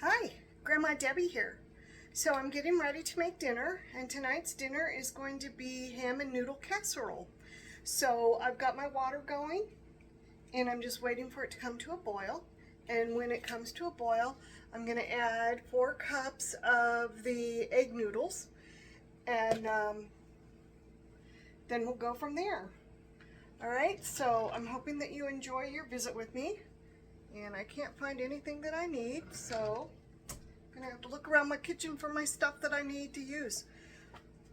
Hi, Grandma Debbie here. So I'm getting ready to make dinner, and tonight's dinner is going to be ham and noodle casserole. So I've got my water going, and I'm just waiting for it to come to a boil. And when it comes to a boil, I'm going to add 4 cups of the egg noodles, and then we'll go from there. All right, so I'm hoping that you enjoy your visit with me. And I can't find anything that I need, so I'm gonna have to look around my kitchen for my stuff that I need to use.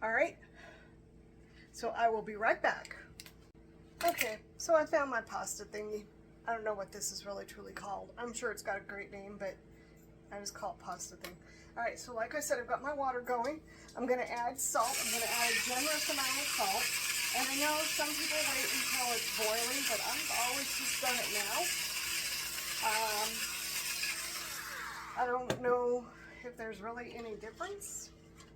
All right, so I will be right back. Okay, so I found my pasta thingy. I don't know what this is really truly called. I'm sure it's got a great name, but I just call it pasta thing. All right, so like I said, I've got my water going. I'm gonna add salt. I'm gonna add a generous amount of salt. And I know some people wait until it's boiling, but I've always just done it now. I don't know if there's really any difference,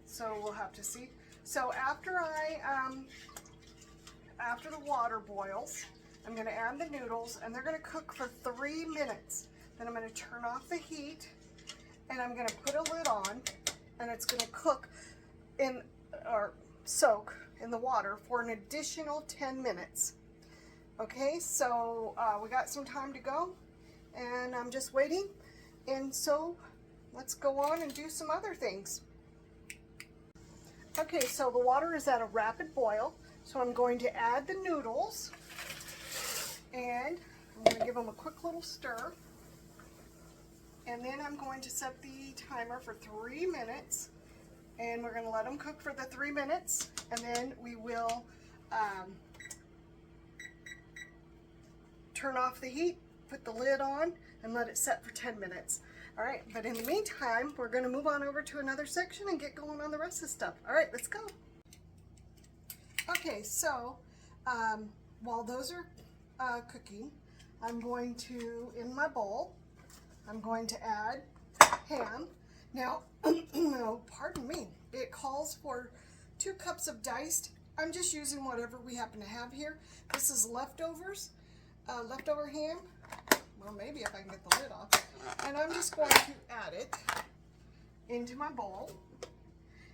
so we'll have to see. So after the water boils, I'm going to add the noodles, and they're going to cook for 3 minutes. Then I'm going to turn off the heat, and I'm going to put a lid on, and it's going to cook or soak in the water for an additional 10 minutes. Okay, so we got some time to go, and I'm just waiting. And so let's go on and do some other things. Okay, so the water is at a rapid boil, so I'm going to add the noodles, and I'm going to give them a quick little stir, and then I'm going to set the timer for 3 minutes, and we're going to let them cook for the 3 minutes, and then we will turn off the heat, put the lid on, and let it set for 10 minutes. All right, but in the meantime, we're going to move on over to another section and get going on the rest of the stuff. All right, let's go. Okay, so while those are cooking, I'm going to, in my bowl, I'm going to add ham. Now, pardon me, it calls for 2 cups of diced. I'm just using whatever we happen to have here. This is leftovers, leftover ham. Well, maybe if I can get the lid off. And I'm just going to add it into my bowl.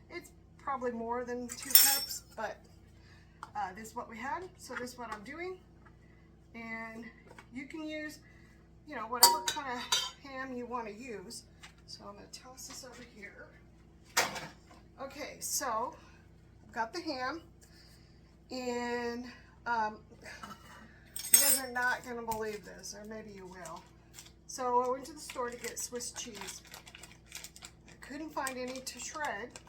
It's probably more than 2 cups, but this is what we had, so this is what I'm doing. And you can use, whatever kind of ham you want to use. So I'm going to toss this over here. Okay, so I've got the ham, and you guys are not going to believe this, or maybe you will. So I went to the store to get Swiss cheese. I couldn't find any to shred,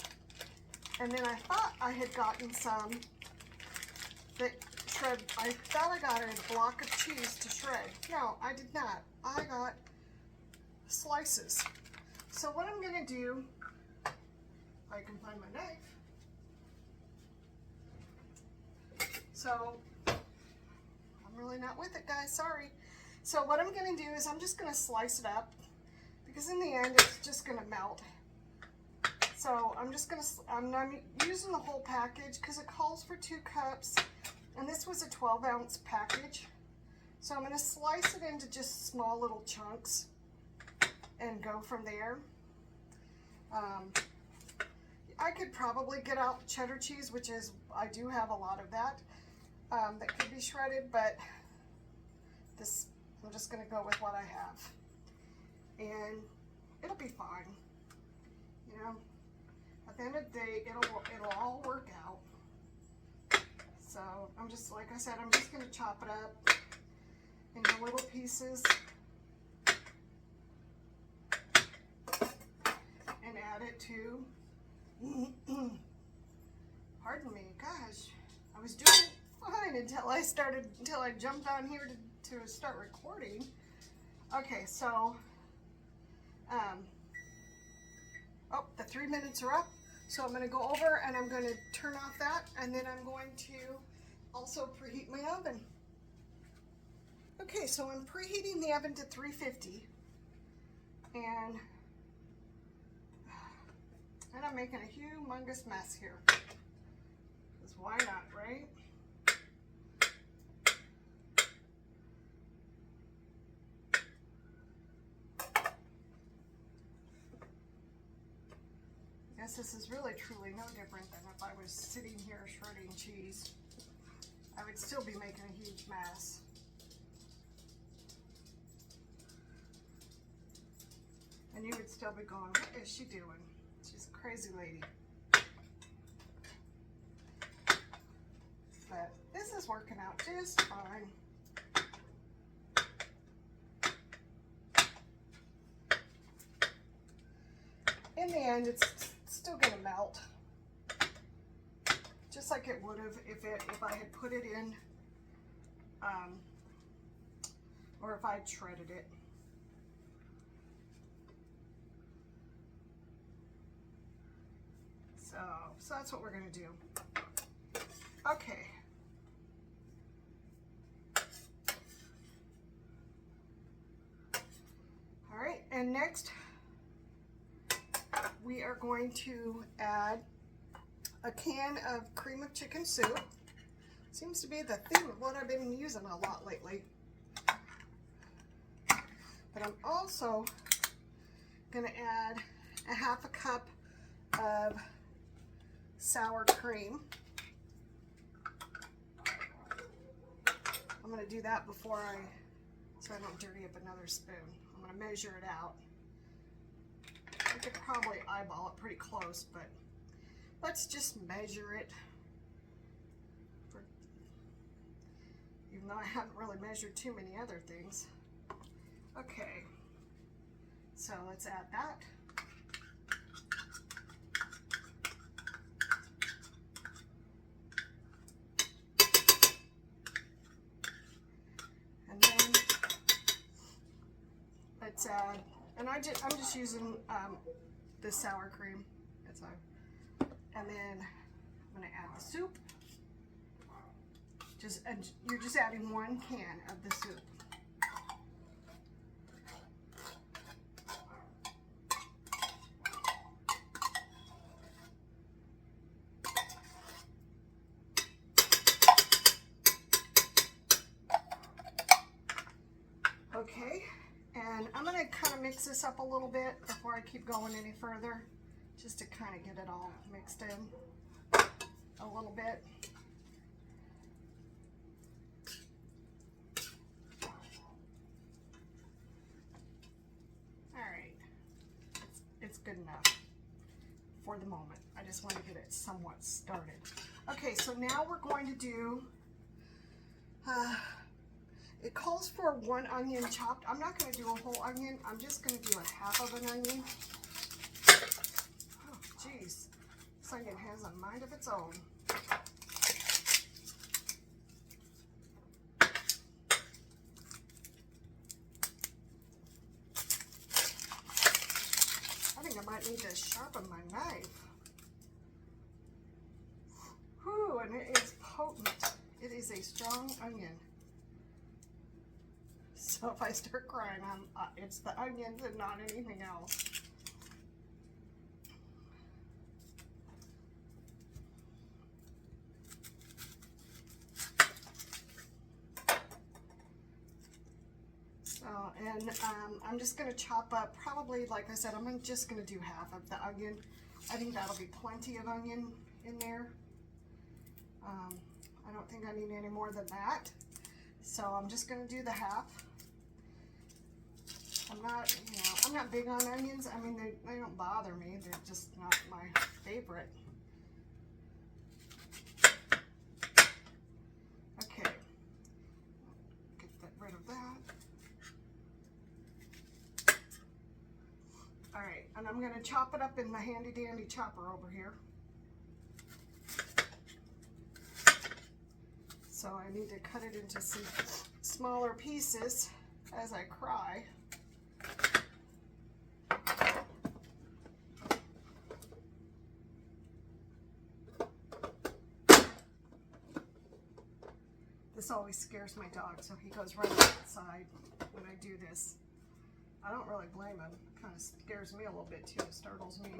and then I thought I had gotten some that shred. I thought I got a block of cheese to shred. No, I did not. I got slices. So what I'm going to do, if I can find my knife. So I'm really not with it, guys, sorry. So what I'm going to do is I'm just going to slice it up, because in the end it's just going to melt. So I'm using the whole package because it calls for 2 cups, and this was a 12-ounce package. So I'm going to slice it into just small little chunks and go from there. I could probably get out cheddar cheese, which is, I do have a lot of that. That could be shredded, but this, I'm just going to go with what I have, and it'll be fine. At the end of the day, it'll all work out. So I'm just, like I said, I'm just going to chop it up into little pieces and add it to. Pardon me, gosh, I was doing fine until I jumped on here to start recording. Okay, so the 3 minutes are up, so I'm going to go over and I'm going to turn off that, and then I'm going to also preheat my oven. Okay, so I'm preheating the oven to 350, and I'm making a humongous mess here, because why not, right? Guess this is really truly no different than if I was sitting here shredding cheese. I would still be making a huge mess. And you would still be going, what is she doing? She's a crazy lady. But this is working out just fine. In the end, it's still gonna melt, just like it would have if I had put it in, or if I'd shredded it. So that's what we're gonna do. Okay. All right, and next we are going to add a can of cream of chicken soup. Seems to be the theme of what I've been using a lot lately. But I'm also going to add a half a cup of sour cream. I'm going to do that before so I don't dirty up another spoon. I'm going to measure it out. I could probably eyeball it pretty close, but let's just measure it. Even though I haven't really measured too many other things. Okay, so let's add that. And then let's add, and I'm just using the sour cream. That's all. And then I'm going to add the soup. And you're just adding 1 can of the soup. Okay, and I'm going to kind of mix this up a little bit before I keep going any further, just to kind of get it all mixed in a little bit. All right, it's good enough for the moment. I just want to get it somewhat started. Okay, so now we're going to do, it calls for 1 onion chopped. I'm not going to do a whole onion. I'm just going to do a half of an onion. Oh, geez. This onion has a mind of its own. I think I might need to sharpen my knife. Whew, and it is potent. It is a strong onion. So if I start crying, it's the onions and not anything else. So, and I'm just going to chop up, probably, like I said, I'm just going to do half of the onion. I think that'll be plenty of onion in there. I don't think I need any more than that. So I'm just going to do the half. I'm not big on onions. I mean, they don't bother me. They're just not my favorite. Okay, get rid of that. All right, and I'm going to chop it up in my handy dandy chopper over here. So I need to cut it into some smaller pieces as I cry. This always scares my dog, so he goes right outside when I do this. I don't really blame him. It kind of scares me a little bit too. It startles me.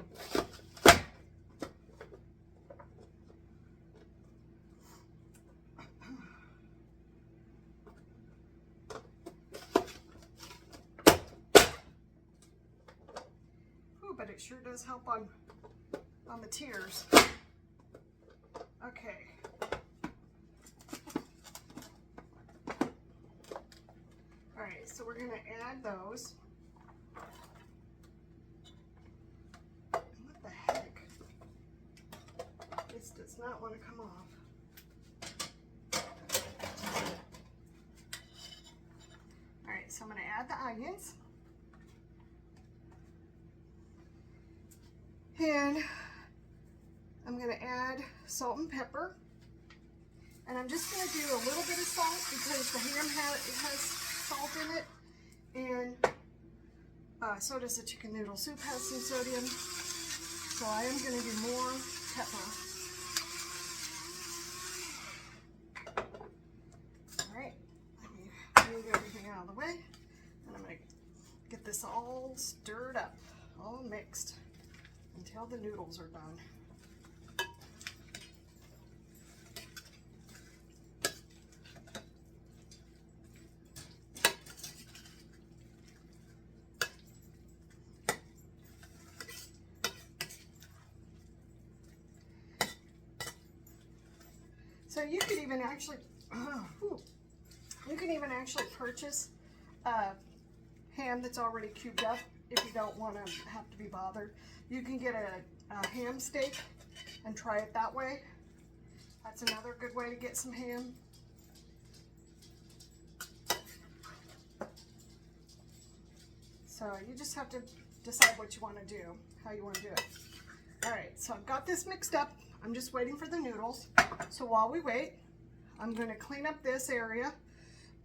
Ooh, but it sure does help on on the tears. Okay. All right, so we're gonna add those. What the heck? This does not want to come off. All right, so I'm gonna add the onions. And I'm going to add salt and pepper. And I'm just going to do a little bit of salt because the ham has salt in it. And so does the chicken noodle soup has some sodium. So I am going to do more pepper. Alright, let me move everything out of the way. And I'm going to get this all stirred up, all mixed, until the noodles are done. So you could even actually, purchase ham that's already cubed up if you don't want to have to be bothered. You can get a ham steak and try it that way. That's another good way to get some ham. So you just have to decide what you want to do, how you want to do it. All right, so I've got this mixed up. I'm just waiting for the noodles. So while we wait, I'm going to clean up this area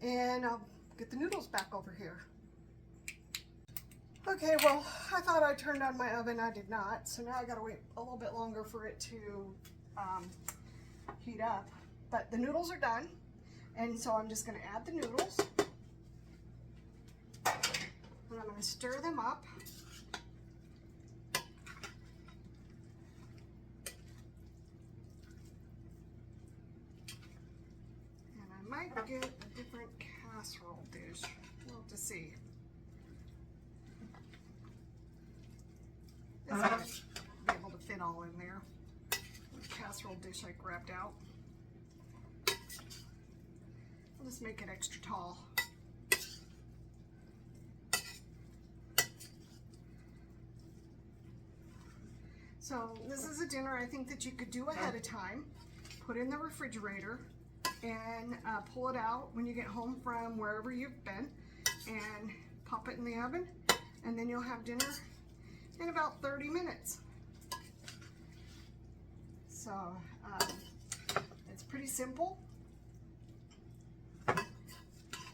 and I'll get the noodles back over here. Okay, well, I thought I turned on my oven. I did not. So now I gotta wait a little bit longer for it to heat up. But the noodles are done. And so I'm just gonna add the noodles. And I'm gonna stir them up. And I might get a different casserole dish. We'll have to see. This might be able to fit all in there. The casserole dish I grabbed out. I'll just make it extra tall. So this is a dinner I think that you could do ahead of time. Put in the refrigerator and pull it out when you get home from wherever you've been and pop it in the oven, and then you'll have dinner in about 30 minutes. So it's pretty simple.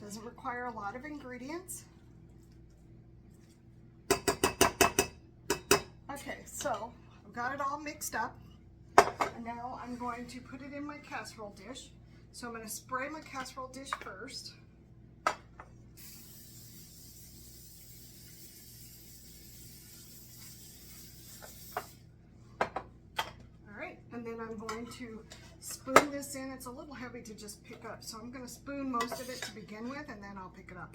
Doesn't require a lot of ingredients. Okay, so I've got it all mixed up. And now I'm going to put it in my casserole dish. So I'm going to spray my casserole dish first. And then I'm going to spoon this in. It's a little heavy to just pick up, so I'm going to spoon most of it to begin with, and then I'll pick it up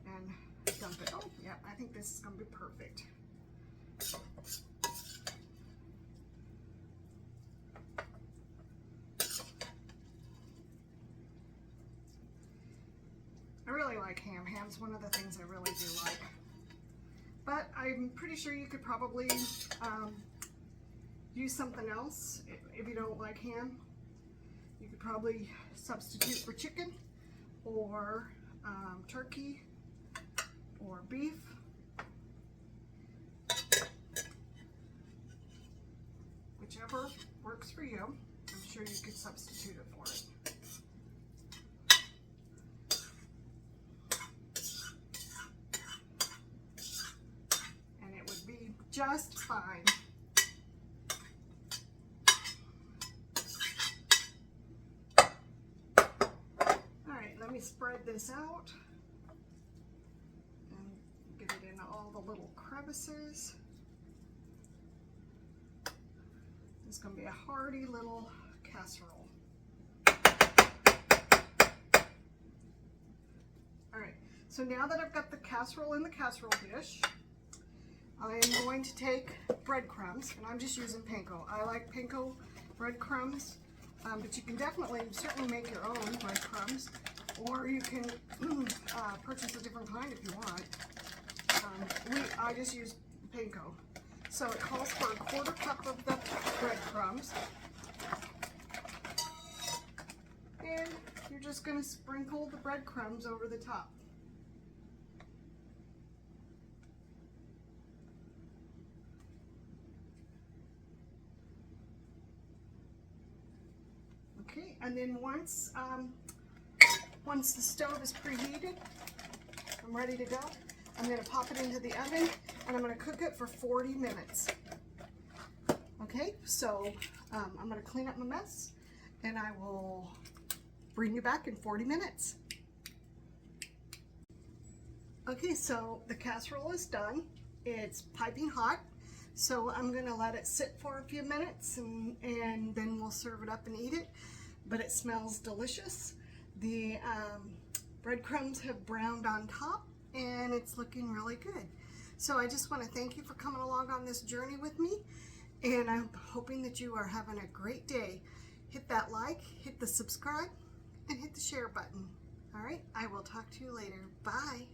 and dump it. Oh, yeah, I think this is going to be perfect. I really like ham. Ham's one of the things I really do like. But I'm pretty sure you could probably use something else if you don't like ham. You could probably substitute for chicken or turkey or beef. Whichever works for you. I'm sure you could substitute it for it. And it would be just fine. Let me spread this out and get it in all the little crevices. It's going to be a hearty little casserole. All right, so now that I've got the casserole in the casserole dish, I am going to take breadcrumbs, and I'm just using panko. I like panko breadcrumbs, but you can certainly make your own breadcrumbs, or you can purchase a different kind if you want. I just use panko. So it calls for a 1/4 cup of the breadcrumbs. And you're just going to sprinkle the breadcrumbs over the top. Okay, and then once the stove is preheated, I'm ready to go. I'm going to pop it into the oven and I'm going to cook it for 40 minutes. Okay, so I'm going to clean up my mess and I will bring you back in 40 minutes. Okay, so the casserole is done. It's piping hot. So I'm going to let it sit for a few minutes and then we'll serve it up and eat it. But it smells delicious. The breadcrumbs have browned on top and it's looking really good. So I just want to thank you for coming along on this journey with me, and I'm hoping that you are having a great day. Hit that like, hit the subscribe, and hit the share button. All right, I will talk to you later. Bye.